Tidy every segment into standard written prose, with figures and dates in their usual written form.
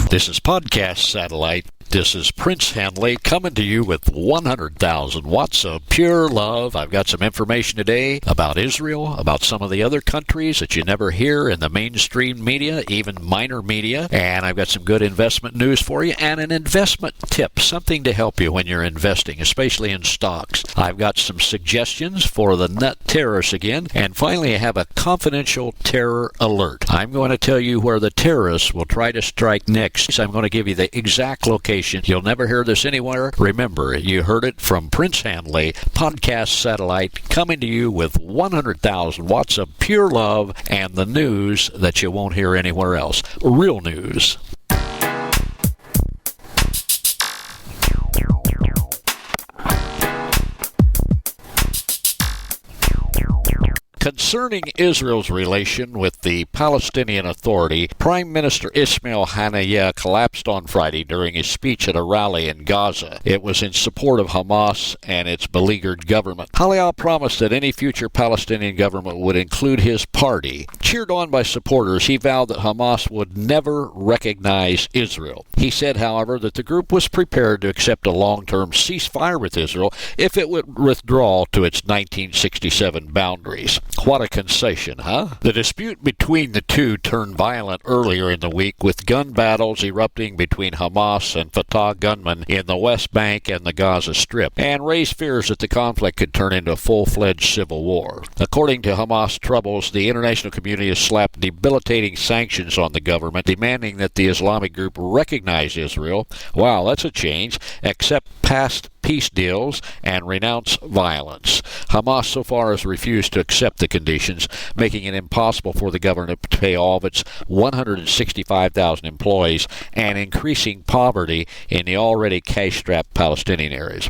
This is Podcast Satellite. This is Prince Hanley coming to you with 100,000 watts of pure love. I've got some information today about Israel, about some of the other countries that you never hear in the mainstream media, even minor media. And I've got some good investment news for you and an investment tip, something to help you when you're investing, especially in stocks. I've got some suggestions for the nut terrorists again. And finally, I have a confidential terror alert. I'm going to tell you where the terrorists will try to strike next. So I'm going to give you the exact location. You'll never hear this anywhere. Remember, you heard it from Prince Hanley, Podcast Satellite, coming to you with 100,000 watts of pure love and the news that you won't hear anywhere else. Real news. Concerning Israel's relation with the Palestinian Authority, Prime Minister Ismail Haniyeh collapsed on Friday during his speech at a rally in Gaza. It was in support of Hamas and its beleaguered government. Haniyeh promised that any future Palestinian government would include his party. Cheered on by supporters, he vowed that Hamas would never recognize Israel. He said, however, that the group was prepared to accept a long-term ceasefire with Israel if it would withdraw to its 1967 boundaries. What a concession, huh? The dispute between the two turned violent earlier in the week, with gun battles erupting between Hamas and Fatah gunmen in the West Bank and the Gaza Strip, and raised fears that the conflict could turn into a full-fledged civil war. According to Hamas troubles, the international community has slapped debilitating sanctions on the government, demanding that the Islamic group recognize Israel. Wow, that's a change. Accept past peace deals and renounce violence. Hamas so far has refused to accept the conditions, making it impossible for the government to pay all of its 165,000 employees and increasing poverty in the already cash-strapped Palestinian areas.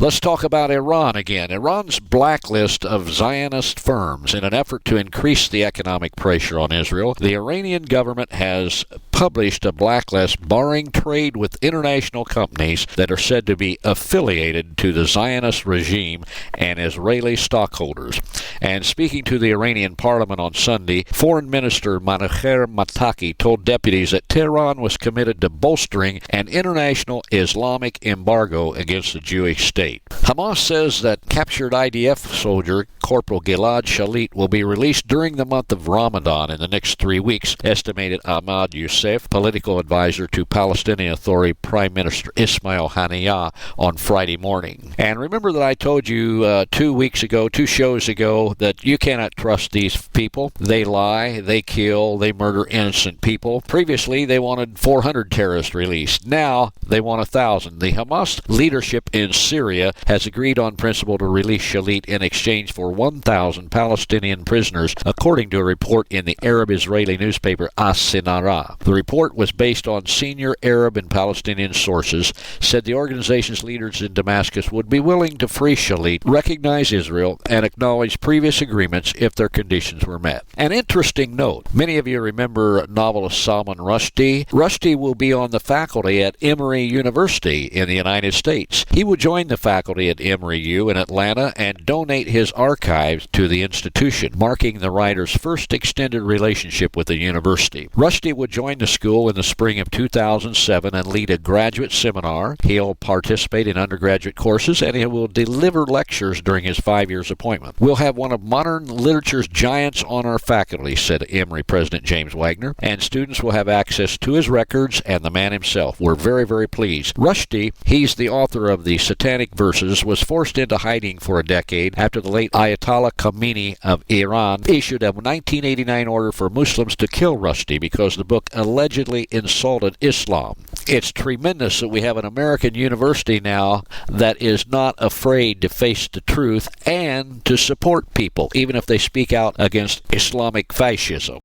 Let's talk about Iran again. Iran's blacklist of Zionist firms in an effort to increase the economic pressure on Israel. The Iranian government has published a blacklist barring trade with international companies that are said to be affiliated to the Zionist regime and Israeli stockholders. And speaking to the Iranian parliament on Sunday, Foreign Minister Manaher Mataki told deputies that Tehran was committed to bolstering an international Islamic embargo against the Jewish state. Hamas says that captured IDF soldier Corporal Gilad Shalit will be released during the month of Ramadan in the next 3 weeks, estimated Ahmad Youssef, political advisor to Palestinian Authority Prime Minister Ismail Haniyeh, on Friday morning. And remember that I told you 2 shows ago, that you cannot trust these people. They lie, they kill, they murder innocent people. Previously, they wanted 400 terrorists released. Now, they want 1,000. The Hamas leadership in Syria has agreed on principle to release Shalit in exchange for 1,000 Palestinian prisoners, according to a report in the Arab-Israeli newspaper As-Sinara. The report was based on senior Arab and Palestinian sources, said the organization's leaders in Damascus would be willing to free Shalit, recognize Israel, and acknowledge previous agreements if their conditions were met. An interesting note, many of you remember novelist Salman Rushdie. Rushdie will be on the faculty at Emory University in the United States. He will join the faculty at Emory U in Atlanta and donate his archives to the institution, marking the writer's first extended relationship with the university. Rushdie would join the school in the spring of 2007 and lead a graduate seminar. He'll participate in undergraduate courses, and he will deliver lectures during his 5 years appointment. We'll have one of modern literature's giants on our faculty, said Emory President James Wagner, and students will have access to his records and the man himself. We're very, very pleased. Rushdie, he's the author of the Satanic Verses, was forced into hiding for a decade after the late Ayatollah Khomeini of Iran issued a 1989 order for Muslims to kill Rushdie because the book allegedly insulted Islam. It's tremendous that we have an American university now that is not afraid to face the truth and to support people, even if they speak out against Islamic fascism.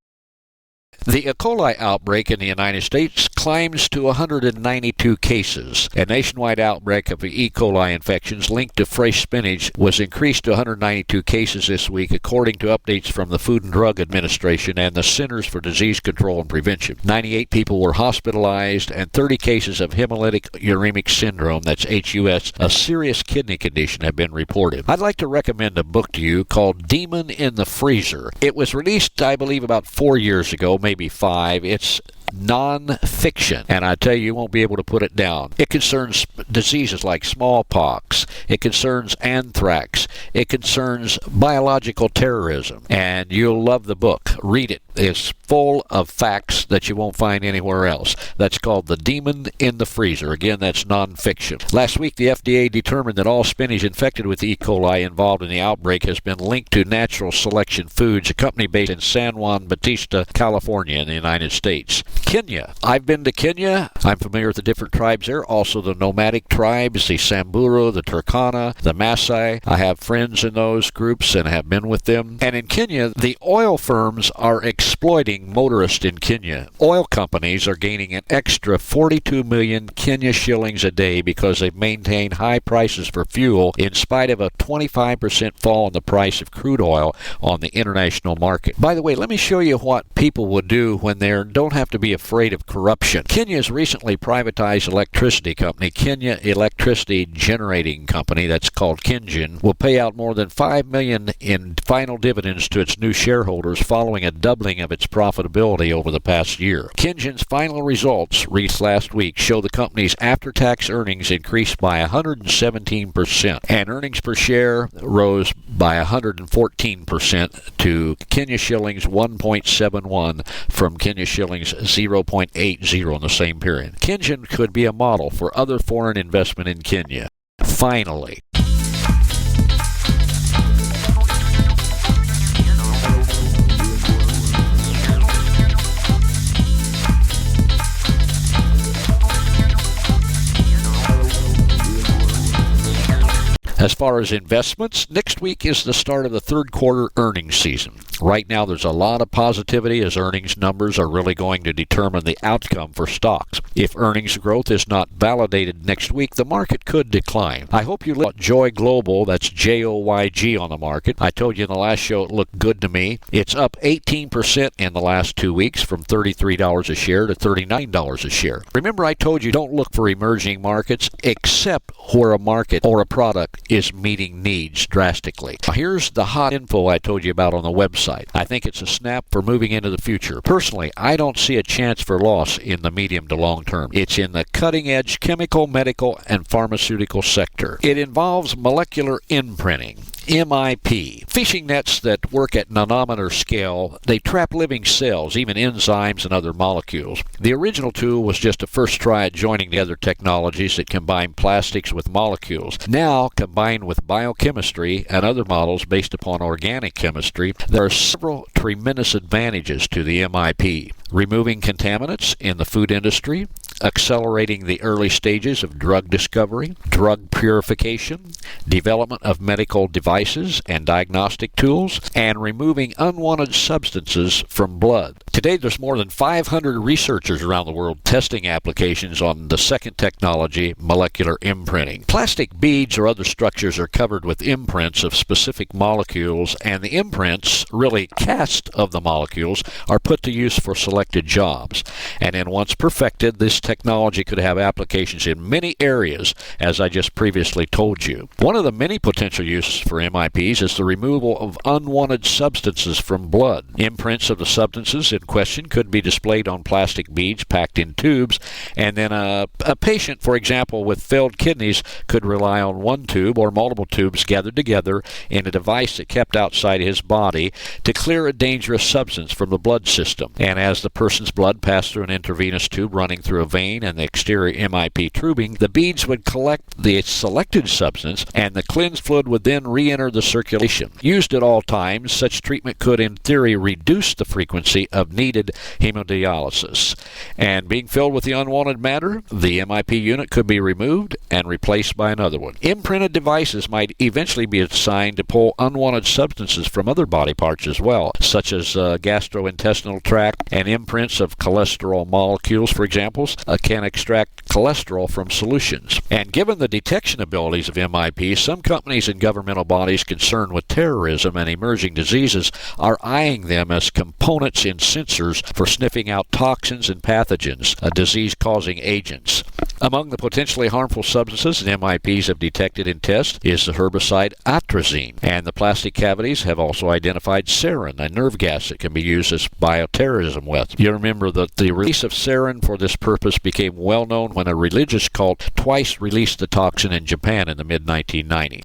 The E. coli outbreak in the United States climbs to 192 cases. A nationwide outbreak of E. coli infections linked to fresh spinach was increased to 192 cases this week, according to updates from the Food and Drug Administration and the Centers for Disease Control and Prevention. 98 people were hospitalized, and 30 cases of hemolytic uremic syndrome, that's HUS, a serious kidney condition, have been reported. I'd like to recommend a book to you called Demon in the Freezer. It was released, I believe, about 4 years ago, maybe 5. It's non-fiction, and I tell you, you won't be able to put it down. It concerns diseases like smallpox. It concerns anthrax. It concerns biological terrorism, and you'll love the book. Read it. It's full of facts that you won't find anywhere else. That's called The Demon in the Freezer. Again, that's non-fiction. Last week, the FDA determined that all spinach infected with E. coli involved in the outbreak has been linked to Natural Selection Foods, a company based in San Juan Bautista, California, in the United States. Kenya. I've been to Kenya. I'm familiar with the different tribes there, also the nomadic tribes, the Samburu, the Turkana, the Maasai. I have friends in those groups and have been with them. And in Kenya, the oil firms are exploiting motorists in Kenya. Oil companies are gaining an extra 42 million Kenya shillings a day because they've maintained high prices for fuel in spite of a 25% fall in the price of crude oil on the international market. By the way, let me show you what people will do when they don't have to be afraid of corruption. Kenya's recently privatized electricity company, Kenya Electricity Generating Company, that's called KenGen, will pay out more than $5 million in final dividends to its new shareholders following a doubling of its profitability over the past year. KenGen's final results, released last week, show the company's after-tax earnings increased by 117%, and earnings per share rose by 114% to Kenya shillings 1.71 from Kenya shillings 0.80 in the same period. KenGen could be a model for other foreign investment in Kenya. Finally, as far as investments, next week is the start of the third quarter earnings season. Right now, there's a lot of positivity as earnings numbers are really going to determine the outcome for stocks. If earnings growth is not validated next week, the market could decline. I hope you look at Joy Global, that's Joyg on the market. I told you in the last show it looked good to me. It's up 18% in the last 2 weeks from $33 a share to $39 a share. Remember, I told you don't look for emerging markets except where a market or a product is meeting needs drastically. Now, here's the hot info I told you about on the website. I think it's a snap for moving into the future. Personally, I don't see a chance for loss in the medium to long term. It's in the cutting-edge chemical, medical, and pharmaceutical sector. It involves molecular imprinting, MIP. Fishing nets that work at nanometer scale, they trap living cells, even enzymes and other molecules. The original tool was just a first try at joining the other technologies that combine plastics with molecules. Now, combined with biochemistry and other models based upon organic chemistry, there are several tremendous advantages to the MIP. Removing contaminants in the food industry, accelerating the early stages of drug discovery, drug purification, development of medical devices and diagnostic tools, and removing unwanted substances from blood. Today, there's more than 500 researchers around the world testing applications on the second technology, molecular imprinting. Plastic beads or other structures are covered with imprints of specific molecules, and the imprints, really cast of the molecules, are put to use for selected jobs. And then once perfected, this technology could have applications in many areas, as I just previously told you. One of the many potential uses for MIPs is the removal of unwanted substances from blood. Imprints of the substances in question could be displayed on plastic beads packed in tubes, and then a patient, for example, with failed kidneys could rely on one tube or multiple tubes gathered together in a device that kept outside his body to clear a dangerous substance from the blood system. And as the person's blood passed through an intravenous tube running through a vein and the exterior MIP tubing, the beads would collect the selected substance, and the cleansed fluid would then re-enter the circulation. Used at all times, such treatment could in theory reduce the frequency of needed hemodialysis. And being filled with the unwanted matter, the MIP unit could be removed and replaced by another one. Imprinted devices might eventually be assigned to pull unwanted substances from other body parts as well, such as gastrointestinal tract, and imprints of cholesterol molecules, for example, can extract cholesterol from solutions. And given the detection abilities of MIP, some companies and governmental bodies concerned with terrorism and emerging diseases are eyeing them as components in sensors for sniffing out toxins and pathogens, disease-causing agents. Among the potentially harmful substances that MIPs have detected in tests is the herbicide atrazine, and the plastic cavities have also identified sarin, a nerve gas that can be used as bioterrorism weapons. You remember that the release of sarin for this purpose became well known when a religious cult twice released the toxin in Japan in the mid-1990s.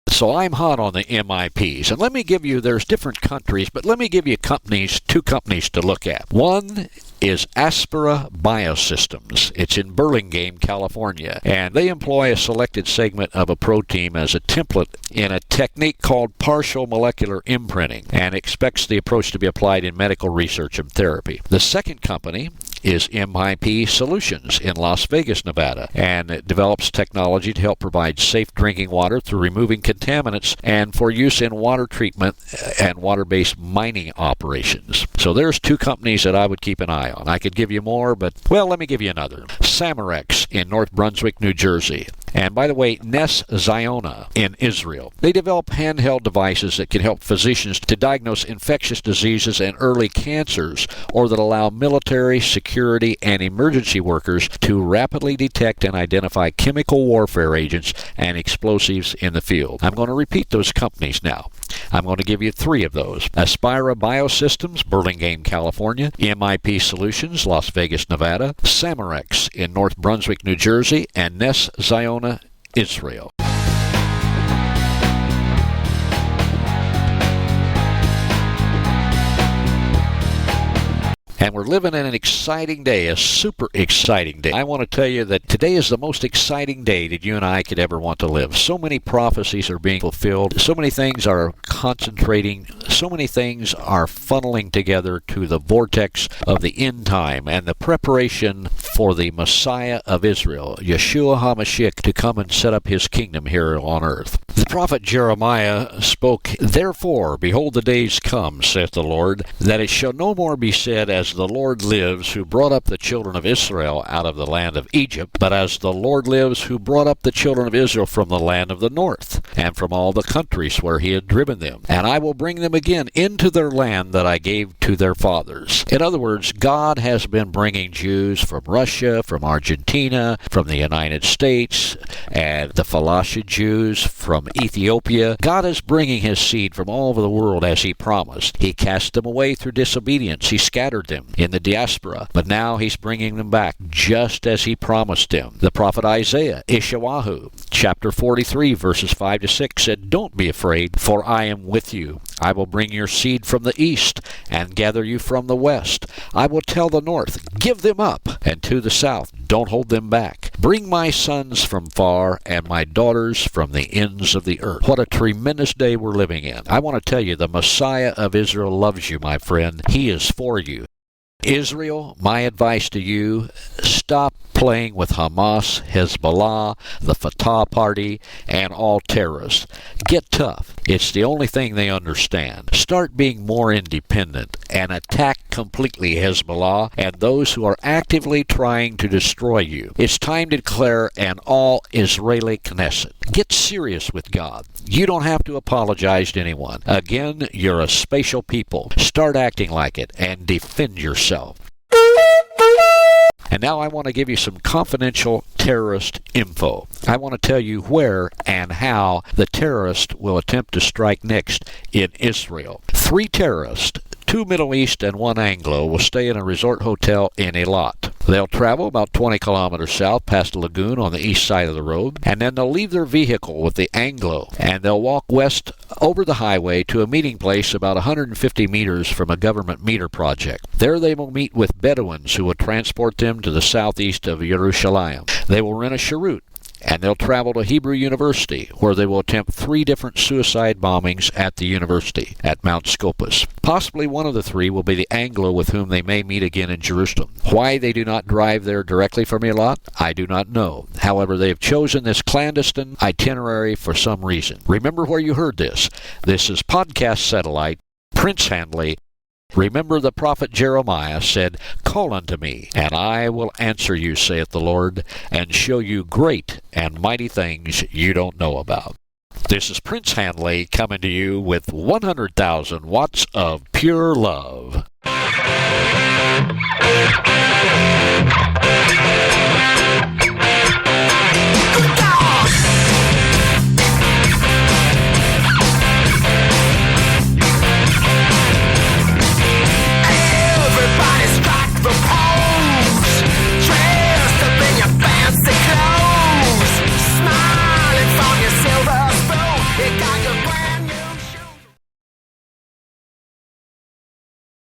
So I'm hot on the MIPs, and let me give you, there's different countries, but let me give you two companies to look at. One is Aspera Biosystems. It's in Burlingame, California, and they employ a selected segment of a protein as a template in a technique called partial molecular imprinting, and expects the approach to be applied in medical research and therapy. The second company is MIP Solutions in Las Vegas, Nevada, and it develops technology to help provide safe drinking water through removing contaminants and for use in water treatment and water-based mining operations. So there's two companies that I would keep an eye on. I could give you more, but, well, let me give you another. Samarex in North Brunswick, New Jersey. And by the way, Nes Ziona in Israel. They develop handheld devices that can help physicians to diagnose infectious diseases and early cancers, or that allow military, security, and emergency workers to rapidly detect and identify chemical warfare agents and explosives in the field. I'm going to repeat those companies now. I'm going to give you three of those. Aspera Biosystems, Burlingame, California. MIP Solutions, Las Vegas, Nevada. Samarex in North Brunswick, New Jersey. And Nes Ziona, Israel. And we're living in an exciting day, a super exciting day. I want to tell you that today is the most exciting day that you and I could ever want to live. So many prophecies are being fulfilled. So many things are concentrating. So many things are funneling together to the vortex of the end time and the preparation for the Messiah of Israel, Yeshua HaMashiach, to come and set up his kingdom here on earth. The prophet Jeremiah spoke, "Therefore, behold, the days come, saith the Lord, that it shall no more be said, As the Lord lives, who brought up the children of Israel out of the land of Egypt, but as the Lord lives, who brought up the children of Israel from the land of the north, and from all the countries where he had driven them. And I will bring them again into their land that I gave to their fathers." In other words, God has been bringing Jews from Russia, from Argentina, from the United States, and the Falasha Jews from Ethiopia. God is bringing his seed from all over the world as he promised. He cast them away through disobedience. He scattered them in the diaspora, but now he's bringing them back just as he promised them. The prophet Isaiah, Ishawahu, chapter 43, verses 5 to 6, said, "Don't be afraid, for I am with you. I will bring your seed from the east and gather you from the west. I will tell the north, give them up, and to the south, don't hold them back. Bring my sons from far and my daughters from the ends of the earth." What a tremendous day we're living in. I want to tell you, the Messiah of Israel loves you, my friend. He is for you. Israel, my advice to you, stop playing with Hamas, Hezbollah, the Fatah Party, and all terrorists. Get tough. It's the only thing they understand. Start being more independent and attack completely Hezbollah and those who are actively trying to destroy you. It's time to declare an all-Israeli Knesset. Get serious with God. You don't have to apologize to anyone. Again, you're a special people. Start acting like it and defend yourself. And now I want to give you some confidential terrorist info. I want to tell you where and how the terrorist will attempt to strike next in Israel. 3 terrorists, 2 Middle East and 1 Anglo, will stay in a resort hotel in Eilat. They'll travel about 20 kilometers south past a lagoon on the east side of the road, and then they'll leave their vehicle with the Anglo, and they'll walk west over the highway to a meeting place about 150 meters from a government meter project. There they will meet with Bedouins who will transport them to the southeast of Jerusalem. They will rent a cheroot, and they'll travel to Hebrew University, where they will attempt 3 different suicide bombings at the university at Mount Scopus. Possibly one of the 3 will be the Anglo with whom they may meet again in Jerusalem. Why they do not drive there directly from Eilat, I do not know. However, they have chosen this clandestine itinerary for some reason. Remember where you heard this. This is Podcast Satellite, Prince Handley. Remember the prophet Jeremiah said, "Call unto me, and I will answer you, saith the Lord, and show you great and mighty things you don't know about." This is Prince Handley coming to you with 100,000 watts of pure love.